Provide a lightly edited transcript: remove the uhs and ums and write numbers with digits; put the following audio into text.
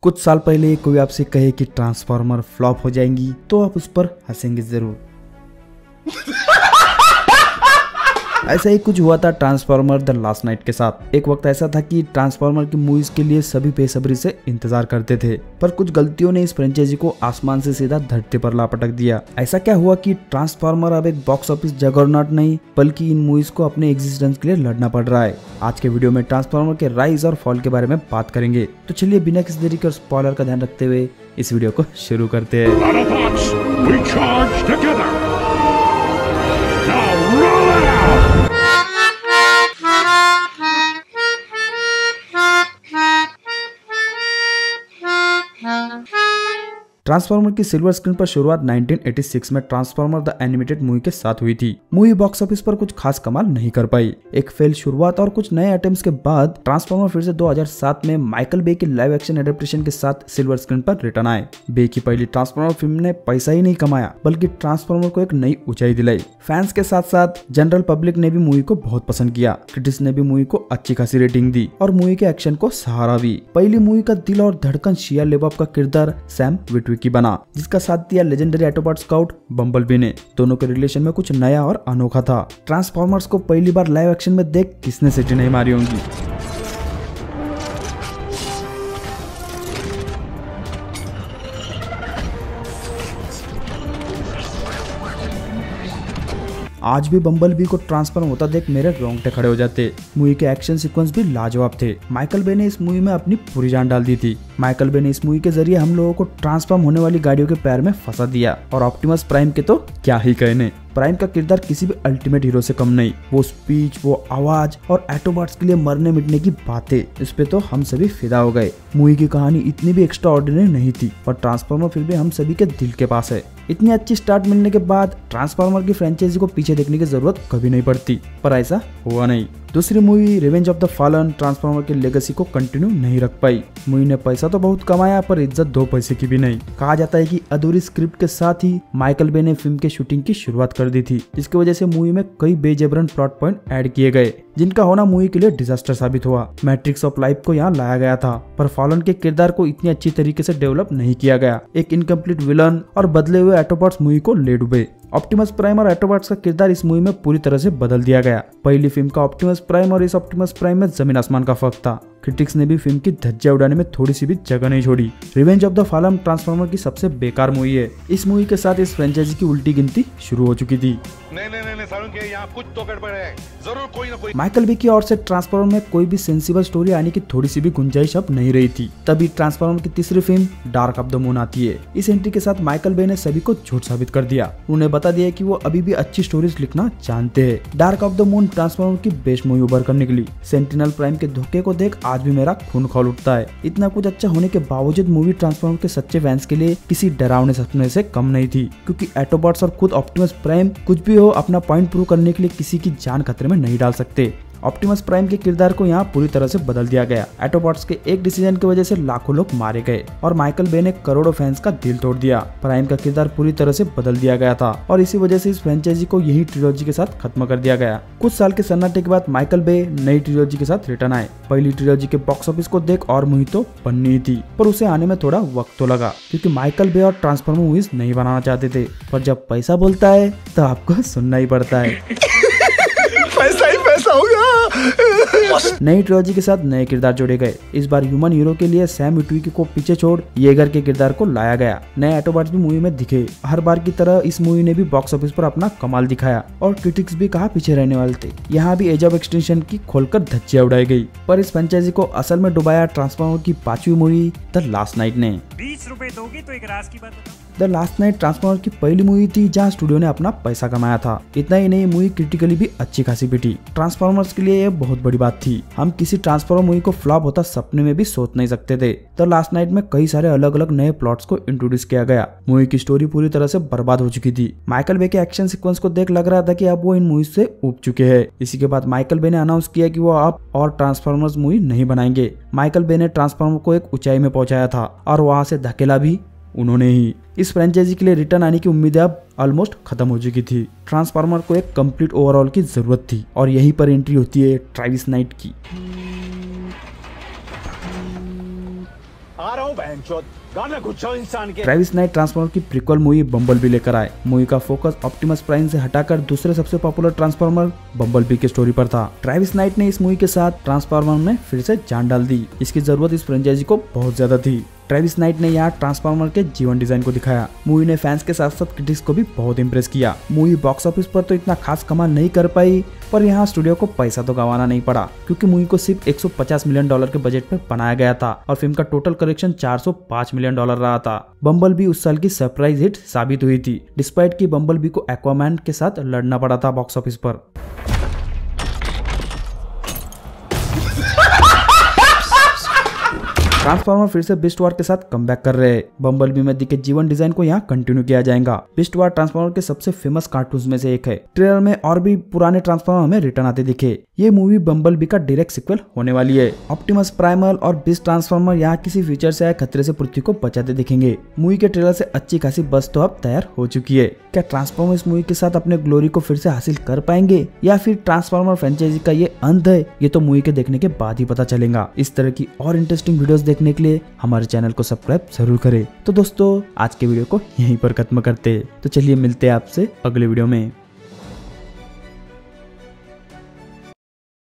कुछ साल पहले कोई आपसे कहे कि ट्रांसफॉर्मर फ्लॉप हो जाएंगी तो आप उस पर हंसेंगे जरूर। ऐसा ही कुछ हुआ था ट्रांसफॉर्मर द लास्ट नाइट के साथ। एक वक्त ऐसा था कि ट्रांसफॉर्मर की मूवीज के लिए सभी बेसब्री से इंतजार करते थे, पर कुछ गलतियों ने इस फ्रेंचाइजी को आसमान से सीधा धरती पर लापटक दिया। ऐसा क्या हुआ कि ट्रांसफॉर्मर अब एक बॉक्स ऑफिस जगरनॉट नहीं बल्कि इन मूवीज को अपने एग्जिस्टेंस के लिए लड़ना पड़ रहा है। आज के वीडियो में ट्रांसफॉर्मर के राइज और फॉल के बारे में बात करेंगे, तो चलिए बिना किसी देरी के और स्पॉइलर का ध्यान रखते हुए इस वीडियो को शुरू करते हैं। ट्रांसफॉर्मर की सिल्वर स्क्रीन पर शुरुआत 1986 में ट्रांसफॉर्मर द एनिमेटेड मूवी के साथ हुई थी। मूवी बॉक्स ऑफिस पर कुछ खास कमाल नहीं कर पाई। एक फेल शुरुआत और कुछ नए अटेम्प्ट्स के बाद ट्रांसफॉर्मर फिर से 2007 में माइकल बे की लाइव एक्शन एडेप्टेशन के साथ सिल्वर स्क्रीन पर रिटर्न आए। बे की पहली ट्रांसफॉर्मर फिल्म ने पैसा ही नहीं कमाया बल्कि ट्रांसफॉर्मर को एक नई ऊंचाई दिलाई। फैंस के साथ साथ जनरल पब्लिक ने भी मूवी को बहुत पसंद किया। क्रिटिक्स ने भी मूवी को अच्छी खासी रेटिंग दी और मूवी के एक्शन को सहारा भी। पहली मूवी का दिल और धड़कन शिया लेबॉफ का किरदार सैम विटविकी की बना, जिसका साथ दिया लेजेंडरी ऑटोबॉट स्काउट बम्बलबी ने। दोनों के रिलेशन में कुछ नया और अनोखा था। ट्रांसफॉर्मर्स को पहली बार लाइव एक्शन में देख किसने सीटी नहीं मारी होंगी। आज भी बम्बलबी को ट्रांसफॉर्म होता देख मेरे रोंगटे खड़े हो जाते। मूवी के एक्शन सीक्वेंस भी लाजवाब थे। माइकल बे ने इस मूवी में अपनी पूरी जान डाल दी थी। माइकल बे ने इस मूवी के जरिए हम लोगों को ट्रांसफॉर्म होने वाली गाड़ियों के पैर में फंसा दिया। और ऑप्टिमस प्राइम के तो क्या ही कहने। प्राइम का किरदार किसी भी अल्टीमेट हीरो से कम नहीं। वो स्पीच, वो आवाज और एटोबॉट्स के लिए मरने मिटने की बातें, इस पे तो हम सभी फिदा हो गए। मूवी की कहानी इतनी भी एक्स्ट्रा ऑर्डिनरी नहीं थी, पर ट्रांसफॉर्मर फिर भी हम सभी के दिल के पास है। इतनी अच्छी स्टार्ट मिलने के बाद ट्रांसफॉर्मर की फ्रेंचाइजी को पीछे देखने की जरूरत कभी नहीं पड़ती, पर ऐसा हुआ नहीं। दूसरी movie revenge of the fallen transformer की लेगेसी को कंटिन्यू नहीं रख पाई। मूवी ने पैसा तो बहुत कमाया, पर इज्जत 2 पैसे की भी नहीं। कहा जाता है कि अधूरी स्क्रिप्ट के साथ ही माइकल बे ने फिल्म के शूटिंग की शुरुआत कर दी थी, जिसकी वजह से मूवी में कई बेजबरन प्लॉट पॉइंट ऐड किए गए, जिनका होना मूवी के लिए डिजास्टर साबित हुआ। मैट्रिक्स ऑफ लाइफ को यहाँ लाया गया था, पर फॉलन के किरदार को इतनी अच्छी तरीके से डेवलप नहीं किया गया। एक इनकम्प्लीट विलन और बदले हुए एटोबॉट्स मूवी को ले डूबे। ऑप्टिमस प्राइम और एटोबॉट्स का किरदार इस मूवी में पूरी तरह से बदल दिया गया। पहली फिल्म का ऑप्टिमस प्राइम और इस ऑप्टिमस प्राइम में जमीन आसमान का फर्क था। क्रिटिक्स ने भी फिल्म की धज्जियां उड़ाने में थोड़ी सी भी जगह नहीं छोड़ी। Revenge of the fallen transformer की सबसे बेकार मूवी है। इस मूवी के साथ इस फ्रेंचाइजी की उल्टी गिनती शुरू हो चुकी थी। नहीं सारुण के यहाँ कुछ तो गड़बड़ है, जरूर कोई ना कोई। माइकल बे की ओर से ट्रांसफॉर्मर में कोई भी सेंसिबल स्टोरी आने की थोड़ी सी भी गुंजाइश अब नहीं रही थी। तभी ट्रांसफॉर्मर की तीसरी film dark of the moon आती है। इस एंट्री के साथ माइकल बे ने सभी को झूठ साबित कर दिया। उन्हें बता दिया कि वो अभी भी अच्छी स्टोरीज लिखना जानते हैं। Dark of the moon transformer की बेस्ट मूवी उभर कर निकली। सेंटिनल प्राइम के धोखे को देख आज भी मेरा खून खौल उठता है। इतना कुछ अच्छा होने के बावजूद मूवी ट्रांसफॉर्मर के सच्चे फैंस के लिए किसी डरावने सपने से कम नहीं थी, क्योंकि एटोबॉट्स और खुद ऑप्टिमस प्राइम कुछ भी हो अपना पॉइंट प्रूव करने के लिए किसी की जान खतरे में नहीं डाल सकते। ऑप्टिमस प्राइम के किरदार को यहाँ पूरी तरह से बदल दिया गया। एटोबॉट्स के एक डिसीजन की वजह से लाखों लोग मारे गए और माइकल बे ने करोड़ों फैंस का दिल तोड़ दिया। प्राइम का किरदार पूरी तरह से बदल दिया गया था और इसी वजह से इस फ्रेंचाइजी को यही ट्रिलॉजी के साथ खत्म कर दिया गया। कुछ साल के सन्नाटे के बाद माइकल बे नई ट्रिलॉजी के साथ रिटर्न आए। पहली ट्रिलॉजी के बॉक्स ऑफिस को देख और मुहित तो बननी ही थी, पर उसे आने में थोड़ा वक्त तो लगा, क्योंकि माइकल बे और ट्रांसफॉर्मर मूवीज नहीं बनाना चाहते थे। पर जब पैसा बोलता है तो आपको सुनना ही पड़ता है। पैसा ही पैसा होगा। नई ट्रिलॉजी के साथ नए किरदार जोड़े गए। इस बार ह्यूमन हीरो के लिए सैम विटविकी को पीछे छोड़ येगर के किरदार को लाया गया। नए एटोबॉट्स भी मूवी में दिखे। हर बार की तरह इस मूवी ने भी बॉक्स ऑफिस पर अपना कमाल दिखाया और क्रिटिक्स भी कहाँ पीछे रहने वाले थे। यहाँ भी एज ऑफ एक्सटेंशन की खोलकर धज्जियां उड़ाई गई, पर इस फ्रेंचाइजी को असल में डुबाया ट्रांसफॉर्मर की 5वीं मूवी द लास्ट नाइट ने। 20 रुपए दोगी तो एक राज की बात बताओ। द लास्ट नाइट ट्रांसफॉर्मर की पहली मूवी थी जहां स्टूडियो ने अपना पैसा कमाया था। इतना ही नहीं, मूवी क्रिटिकली भी अच्छी खासी पिटी। ट्रांसफॉर्मर्स के लिए यह बहुत बड़ी बात थी। हम किसी ट्रांसफॉर्मर मूवी को फ्लॉप होता सपने में भी सोच नहीं सकते थे। द लास्ट नाइट में कई सारे अलग अलग नए प्लॉट्स को इंट्रोड्यूस किया गया। मूवी की स्टोरी पूरी तरह से बर्बाद हो चुकी थी। माइकल बे के एक्शन सीक्वेंस को देख लग रहा था कि अब वो इन मूवी से ऊब चुके हैं। इसी के बाद माइकल बे ने अनाउंस किया कि वो अब और ट्रांसफॉर्मर्स मूवी नहीं बनाएंगे। माइकल बे ने ट्रांसफॉर्मर को एक ऊंचाई में पहुंचाया था और वहां से धकेला भी उन्होंने ही। इस फ्रेंचाइजी के लिए रिटर्न आने की उम्मीदें अब ऑलमोस्ट खत्म हो चुकी थी। ट्रांसफॉर्मर को एक कंप्लीट ओवरऑल की जरूरत थी और यहीं पर एंट्री होती है ट्रेविस नाइट की। आ रहा हूँ बहनचोद, गाना घुसाओ इंसान के। ट्रेविस नाइट ट्रांसफॉर्मर की प्रीक्वल मूवी बम्बलबी लेकर आए। मूवी का फोकस ऑप्टिमस प्राइम से हटाकर दूसरे सबसे पॉपुलर ट्रांसफॉर्मर बम्बलबी की स्टोरी पर था। ट्रेविस नाइट ने इस मूवी के साथ ट्रांसफॉर्मर में फिर से जान डाल दी। इसकी जरूरत इस फ्रेंचाइजी को बहुत ज्यादा थी। ट्रेविस नाइट ने यहाँ ट्रांसफॉर्मर के जीवन डिजाइन को दिखाया। मूवी ने फैंस के साथ साथ क्रिटिक्स को भी बहुत इम्प्रेस किया। मूवी बॉक्स ऑफिस पर तो इतना खास कमाल नहीं कर पाई, पर यहाँ स्टूडियो को पैसा तो गंवाना नहीं पड़ा, क्योंकि मूवी को सिर्फ $150 मिलियन के बजट पर बनाया गया था और फिल्म का टोटल कलेक्शन $405 मिलियन रहा था। बम्बलबी उस साल की सरप्राइज हिट साबित हुई थी, डिस्पाइट कि बम्बलबी को एक्वामैन के साथ लड़ना पड़ा था बॉक्स ऑफिस पर। ट्रांसफॉर्मर फिर से बीस्ट वार के साथ कमबैक कर रहे हैं। बम्बलबी में दिखे जीवन डिजाइन को यहाँ कंटिन्यू किया जाएगा। बीस्ट वार ट्रांसफॉर्मर के सबसे फेमस कार्टून्स में से एक है। ट्रेलर में और भी पुराने ट्रांसफॉर्मर हमें रिटर्न आते दिखे। ये मूवी बम्बलबी का डायरेक्ट सिक्वल होने वाली है। ऑप्टिमस प्राइमल और बीस्ट ट्रांसफॉर्मर यहाँ किसी फीचर से आए खतरे से पृथ्वी को बचाते दिखेंगे। मूवी के ट्रेलर से अच्छी खासी बस तो अब तैयार हो चुकी है। क्या ट्रांसफॉर्मर इस मूवी के साथ अपने ग्लोरी को फिर से हासिल कर पाएंगे या फिर ट्रांसफॉर्मर फ्रेंचाइजी का ये अंत है? ये तो मूवी के देखने के बाद ही पता चलेगा। इस तरह की और इंटरेस्टिंग वीडियोस देखने के लिए हमारे चैनल को सब्सक्राइब जरूर करें। तो दोस्तों आज के वीडियो को यहीं पर खत्म करते हैं। तो चलिए मिलते हैं आपसे अगले वीडियो में।